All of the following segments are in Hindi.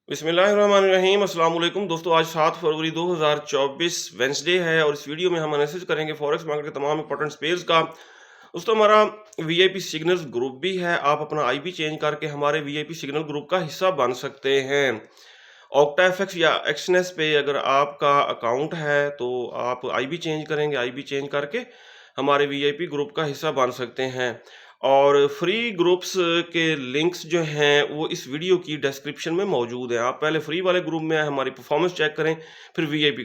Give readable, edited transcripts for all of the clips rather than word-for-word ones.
बिस्मिल्लाहिर्रहमानिर्रहीम अस्सलाम वालेकुम दोस्तों। आज 7 फरवरी 2024 वेंसडे है और इस वीडियो में हम एनालिसिस करेंगे फॉरेक्स मार्केट के तमाम इंपॉर्टेंट पेयर्स का। दोस्तों हमारा वीआईपी सिग्नल्स ग्रुप भी है, आप अपना आईपी चेंज करके हमारे वीआईपी सिग्नल ग्रुप का हिस्सा बन सकते हैं। ऑक्टाएफएक्स या एक्सनेस पे अगर आपका अकाउंट है तो आप आईपी चेंज करेंगे, आईपी चेंज करके हमारे वीआईपी ग्रुप का हिस्सा बन सकते हैं। और फ्री ग्रुप्स के लिंक्स जो हैं वो इस वीडियो की डिस्क्रिप्शन में मौजूद हैं। आप पहले फ्री वाले ग्रुप में हमारी परफॉर्मेंस चेक करें, फिर वीआईपी।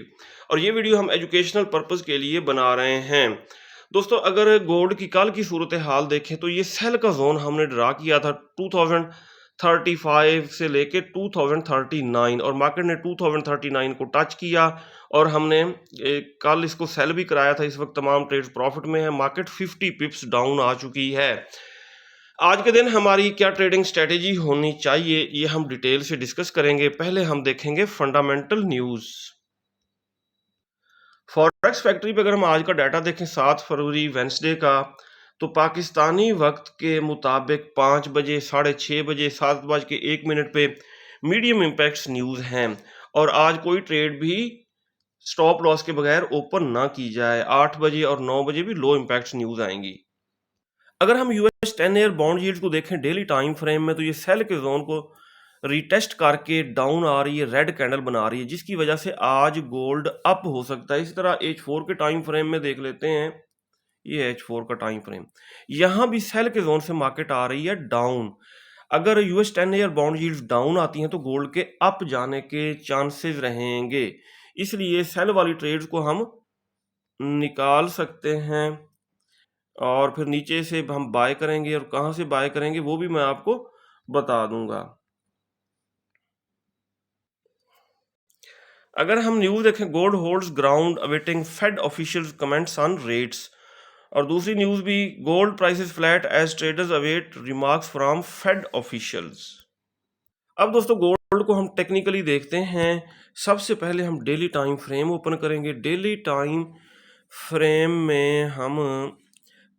और ये वीडियो हम एजुकेशनल पर्पस के लिए बना रहे हैं। दोस्तों अगर गोल्ड की कल की सूरत हाल देखें तो ये सेल का जोन हमने ड्रा किया था 2035 से लेके 2039 और मार्केट ने 2039 को टच किया और हमने कल इसको सेल भी कराया था। इस वक्त तमाम ट्रेड्स प्रॉफिट में है, मार्केट 50 पिप्स डाउन आ चुकी है। आज के दिन हमारी क्या ट्रेडिंग स्ट्रेटेजी होनी चाहिए ये हम डिटेल से डिस्कस करेंगे। पहले हम देखेंगे फंडामेंटल न्यूज़। फॉरेक्स फैक्ट्री पे अगर हम आज का डाटा देखें 7 फरवरी वेंसडे का, तो पाकिस्तानी वक्त के मुताबिक 5 बजे, 6:30 बजे, 7:01 पे मीडियम इम्पैक्ट्स न्यूज़ हैं और आज कोई ट्रेड भी स्टॉप लॉस के बगैर ओपन ना की जाए। 8 बजे और 9 बजे भी लो इम्पैक्ट्स न्यूज़ आएंगी। अगर हम यूएस 10 ईयर बॉन्ड यील्ड को देखें डेली टाइम फ्रेम में, तो ये सेल के जोन को रिटेस्ट करके डाउन आ रही है, रेड कैंडल बना रही है, जिसकी वजह से आज गोल्ड अप हो सकता है। इसी तरह H4 के टाइम फ्रेम में देख लेते हैं, ये H4 का टाइम फ्रेम, यहाँ भी सेल के जोन से मार्केट आ रही है डाउन। अगर US 10 year bond yield down आती हैं तो गोल्ड के अप जाने के चांसेस रहेंगे, इसलिए सेल वाली ट्रेड्स को हम निकाल सकते हैं और फिर नीचे से हम बाय करेंगे और कहाँ से बाय करेंगे वो भी मैं आपको बता दूंगा। अगर हम न्यूज़ देखें, gold holds ground awaiting Fed officials comments on rates, और दूसरी न्यूज़ भी gold prices flat as traders await remarks from Fed officials. अब दोस्तों गोल्ड को हम टेक्निकली देखते हैं। सबसे पहले हम डेली टाइम फ्रेम ओपन करेंगे। डेली टाइम फ्रेम में हम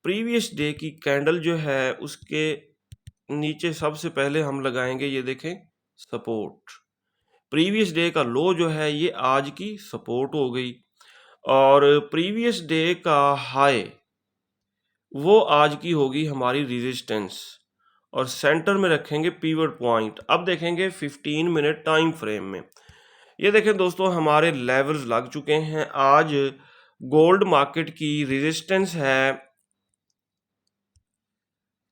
प्रीवियस डे की कैंडल जो है उसके नीचे सबसे पहले हम लगाएंगे, ये देखें, सपोर्ट। प्रीवियस डे का लो जो है ये आज की सपोर्ट हो गई और प्रीवियस डे का हाई वो आज की होगी हमारी रेजिस्टेंस, और सेंटर में रखेंगे पीवट पॉइंट। अब देखेंगे 15 मिनट टाइम फ्रेम में, ये देखें दोस्तों हमारे लेवल्स लग चुके हैं। आज गोल्ड मार्केट की रेजिस्टेंस है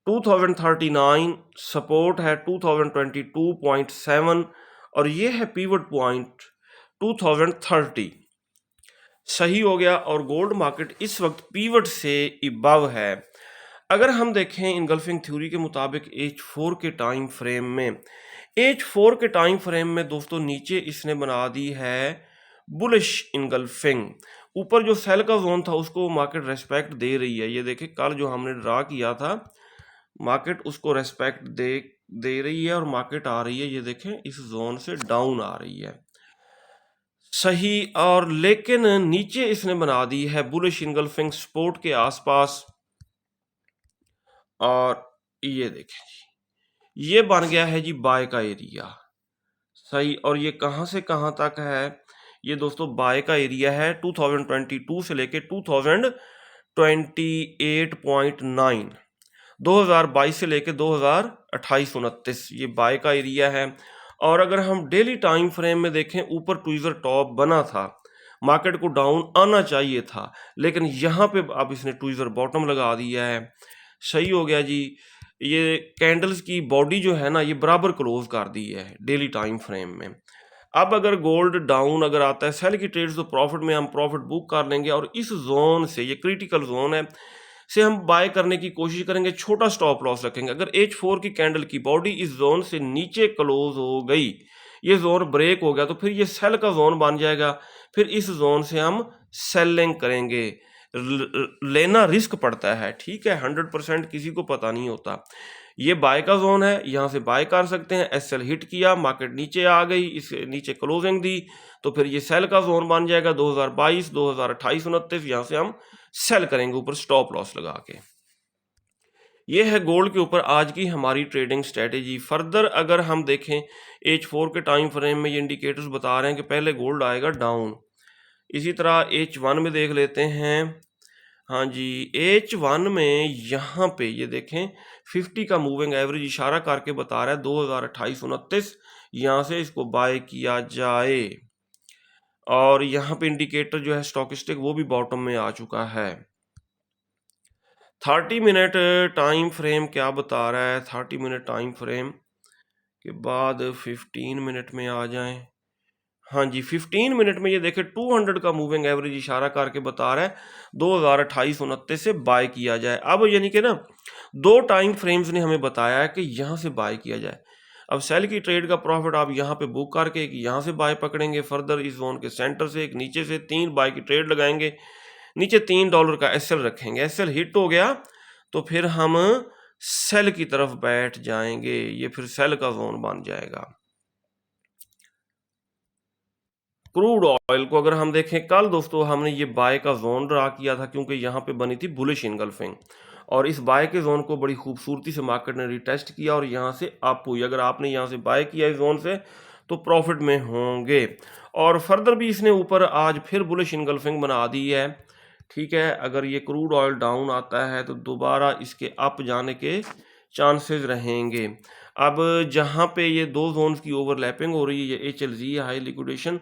2039, सपोर्ट है 2022.7 और ये है पीवट पॉइंट 2030। सही हो गया और गोल्ड मार्केट इस वक्त पीवट से इबव है। अगर हम देखें इनगल्फिंग थ्योरी के मुताबिक H4 के टाइम फ्रेम में, H4 के टाइम फ्रेम में दोस्तों नीचे इसने बना दी है बुलिश इनगल्फिंग। ऊपर जो सेल का जोन था उसको मार्केट रेस्पेक्ट दे रही है। ये देखें कल जो हमने ड्रा किया था मार्केट उसको रेस्पेक्ट दे रही है और मार्केट आ रही है, ये देखें, इस जोन से डाउन आ रही है। सही, और लेकिन नीचे इसने बना दी है बुलिश इनगल्फिंग सपोर्ट के आसपास, और ये देखें जी ये बन गया है जी बाय का एरिया। सही, और ये कहां से कहां तक है, ये दोस्तों बाय का एरिया है 2022 से लेके 2028.9, 2022 से लेके 2028-29 ये बाय का एरिया है। और अगर हम डेली टाइम फ्रेम में देखें, ऊपर ट्विज़र टॉप बना था, मार्केट को डाउन आना चाहिए था, लेकिन यहाँ पे अब इसने ट्विज़र बॉटम लगा दिया है। सही हो गया जी। ये कैंडल्स की बॉडी जो है ना ये बराबर क्लोज कर दी है डेली टाइम फ्रेम में। अब अगर गोल्ड डाउन अगर आता है सेल की ट्रेड्स तो प्रॉफिट में हम प्रॉफिट बुक कर लेंगे और इस जोन से, ये क्रिटिकल जोन है, से हम बाय करने की कोशिश करेंगे, छोटा स्टॉप लॉस रखेंगे। अगर H4 की कैंडल की बॉडी इस जोन से नीचे क्लोज हो गई, ये जोन ब्रेक हो गया, तो फिर ये सेल का जोन बन जाएगा, फिर इस जोन से हम सेलिंग करेंगे। लेना रिस्क पड़ता है, ठीक है, 100% किसी को पता नहीं होता। ये बाय का जोन है, यहाँ से बाय कर सकते हैं। SL हिट किया, मार्केट नीचे आ गई, इसे नीचे क्लोजिंग दी, तो फिर ये सेल का जोन बन जाएगा 2022, 2028, 29, यहाँ से हम सेल करेंगे ऊपर स्टॉप लॉस लगा के। ये है गोल्ड के ऊपर आज की हमारी ट्रेडिंग स्ट्रेटेजी। फर्दर अगर हम देखें H4 के टाइम फ्रेम में ये इंडिकेटर्स बता रहे हैं कि पहले गोल्ड आएगा डाउन। इसी तरह H1 में देख लेते हैं। हाँ जी, H1 में यहाँ पे ये देखें 50 का मूविंग एवरेज इशारा करके बता रहा है 2028-29 यहाँ से इसको बाय किया जाए। और यहाँ पे इंडिकेटर जो है स्टॉकिस्टिक वो भी बॉटम में आ चुका है। 30 मिनट टाइम फ्रेम क्या बता रहा है? 30 मिनट टाइम फ्रेम के बाद 15 मिनट में आ जाएं। हाँ जी, 15 मिनट में ये देखें 200 का मूविंग एवरेज इशारा करके बता रहा है 2028-29 से बाय किया जाए। अब यानी कि ना 2 टाइम फ्रेम्स ने हमें बताया है कि यहाँ से बाय किया जाए। अब सेल की ट्रेड का प्रॉफिट आप यहाँ पे बुक करके एक यहाँ से बाय पकड़ेंगे, फर्दर इस जोन के सेंटर से एक नीचे से 3 बाय की ट्रेड लगाएंगे, नीचे $3 का एसएल रखेंगे। एसएल हिट हो गया तो फिर हम सेल की तरफ बैठ जाएंगे, ये फिर सेल का जोन बन जाएगा। क्रूड ऑयल को अगर हम देखें, कल दोस्तों हमने ये बाय का जोन ड्रा किया था क्योंकि यहाँ पे बनी थी बुलिश इनगल्फिंग, और इस बाय के जोन को बड़ी खूबसूरती से मार्केट ने रिटेस्ट किया और यहाँ से अप हुई। अगर आपने यहाँ से बाय किया इस जोन से तो प्रॉफिट में होंगे। और फर्दर भी इसने ऊपर आज फिर बुलिश इनगल्फिंग बना दी है। ठीक है, अगर ये क्रूड ऑयल डाउन आता है तो दोबारा इसके अप जाने के चांसेस रहेंगे। अब जहाँ पे ये 2 जोन्स की ओवरलैपिंग हो रही है, ये HLZ हाई लिक्विडेशन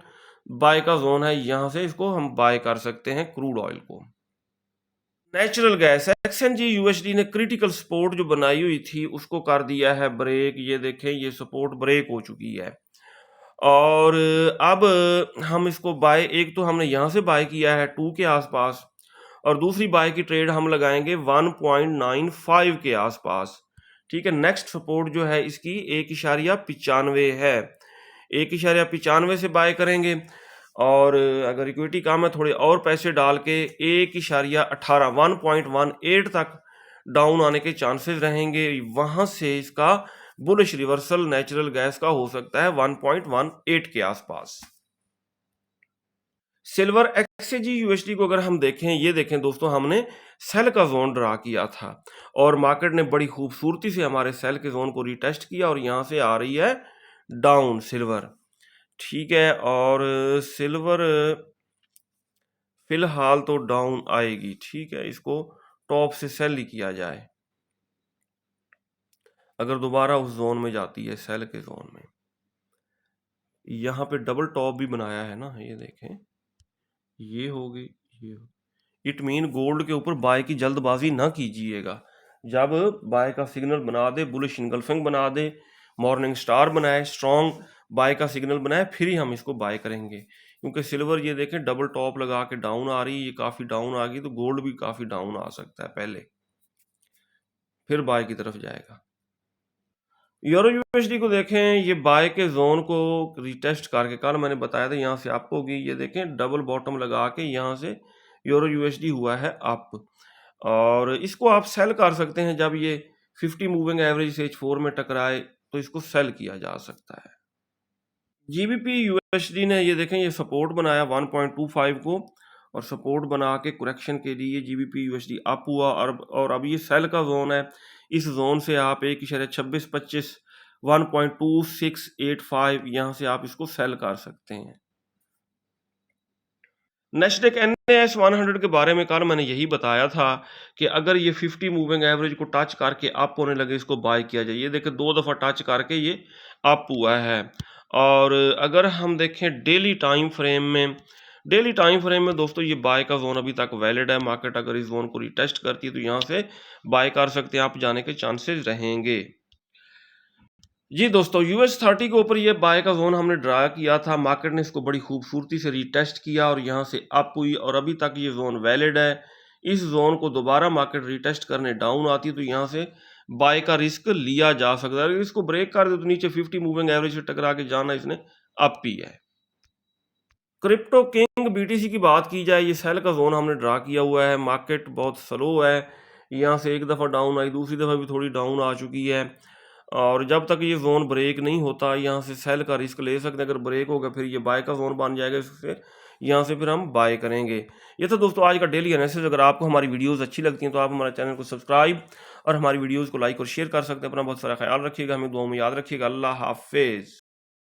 बाय का जोन है, यहाँ से इसको हम बाय कर सकते हैं क्रूड ऑयल को। नेचुरल गैस XNG USD ने क्रिटिकल सपोर्ट जो बनाई हुई थी उसको कर दिया है ब्रेक। ये देखें, ये सपोर्ट ब्रेक हो चुकी है और अब हम इसको बाय, एक तो हमने यहाँ से बाय किया है 2 के आसपास और दूसरी बाय की ट्रेड हम लगाएंगे 1.95 के आसपास। ठीक है, नेक्स्ट सपोर्ट जो है इसकी 1.95 है, 1.95 से बाय करेंगे। और अगर इक्विटी कम है थोड़े और पैसे डाल के 1.18 1.18 तक डाउन आने के चांसेस रहेंगे। वहां से इसका बुलिश रिवर्सल नेचुरल गैस का हो सकता है 1.18 के आसपास। सिल्वर XAG USD को अगर हम देखें, ये देखें दोस्तों, हमने सेल का जोन ड्रा किया था और मार्केट ने बड़ी खूबसूरती से हमारे सेल के जोन को रिटेस्ट किया और यहाँ से आ रही है डाउन सिल्वर। ठीक है, और सिल्वर फिलहाल तो डाउन आएगी। ठीक है, इसको टॉप से सेल ही किया जाए अगर दोबारा उस जोन में जाती है, सेल के जोन में। यहाँ पे डबल टॉप भी बनाया है ना, ये देखें, ये हो गई, ये हो। इट मीन गोल्ड के ऊपर बाय की जल्दबाजी ना कीजिएगा। जब बाय का सिग्नल बना दे, बुलिश इनगल्फिंग बना दे, मॉर्निंग स्टार बनाए, स्ट्रॉन्ग बाय का सिग्नल बनाए, फिर ही हम इसको बाय करेंगे। क्योंकि सिल्वर ये देखें डबल टॉप लगा के डाउन आ रही है, ये काफ़ी डाउन आ गई तो गोल्ड भी काफ़ी डाउन आ सकता है पहले, फिर बाय की तरफ जाएगा। यूरो यूएसडी को देखें, ये बाय के जोन को रिटेस्ट करके, कल मैंने बताया था यहाँ से अप होगी, ये देखें डबल बॉटम लगा के यहाँ से यूरो यूएसडी हुआ है अप, और इसको आप सेल कर सकते हैं जब ये 50 मूविंग एवरेज से H4 में टकराए तो इसको सेल किया जा सकता है। GBP USD ने ये देखें, ये सपोर्ट बनाया 1.25 को और सपोर्ट बना के करेक्शन के लिए GBP USD अप हुआ और अब ये सेल का जोन है। इस जोन से आप 1.2625 1.2685 यहाँ से आप इसको सेल कर सकते हैं। नेस्डेक NAS 100 के बारे में कल मैंने यही बताया था कि अगर ये 50 मूविंग एवरेज को टच करके अप होने लगे इसको बाय किया जाए। ये देखें 2 दफ़ा टच करके ये अप हुआ है। और अगर हम देखें डेली टाइम फ्रेम में, डेली टाइम फ्रेम में दोस्तों ये बाय का जोन अभी तक वैलिड है। मार्केट अगर इस जोन को रिटेस्ट करती है तो यहाँ से बाय कर सकते हैं, आप जाने के चांसेस रहेंगे। जी दोस्तों, US30 के ऊपर ये बाय का जोन हमने ड्रा किया था, मार्केट ने इसको बड़ी खूबसूरती से रिटेस्ट किया और यहाँ से अप हुई और अभी तक ये जोन वैलिड है। इस जोन को दोबारा मार्केट रिटेस्ट करने डाउन आती है तो यहाँ से बाय का रिस्क लिया जा सकता है। अगर इसको ब्रेक कर दे तो नीचे 50 मूविंग एवरेज से टकरा के जाना इसने अप ही है। क्रिप्टो किंग BTC की बात की जाए, ये सेल का जोन हमने ड्रा किया हुआ है। मार्केट बहुत स्लो है, यहाँ से एक दफ़ा डाउन आई, दूसरी दफ़ा भी थोड़ी डाउन आ चुकी है और जब तक ये जोन ब्रेक नहीं होता यहाँ से सेल का रिस्क ले सकते हैं। अगर ब्रेक होगा फिर ये बाय का जोन बन जाएगा, इससे यहाँ से फिर हम बाय करेंगे। ये था दोस्तों आज का डेली एनालिसिस। अगर आपको हमारी वीडियोस अच्छी लगती हैं तो आप हमारे चैनल को सब्सक्राइब और हमारी वीडियोज़ को लाइक और शेयर कर सकते हैं। अपना बहुत सारा ख्याल रखिएगा, हमें दुआओं में याद रखिएगा। अल्लाह हाफिज़।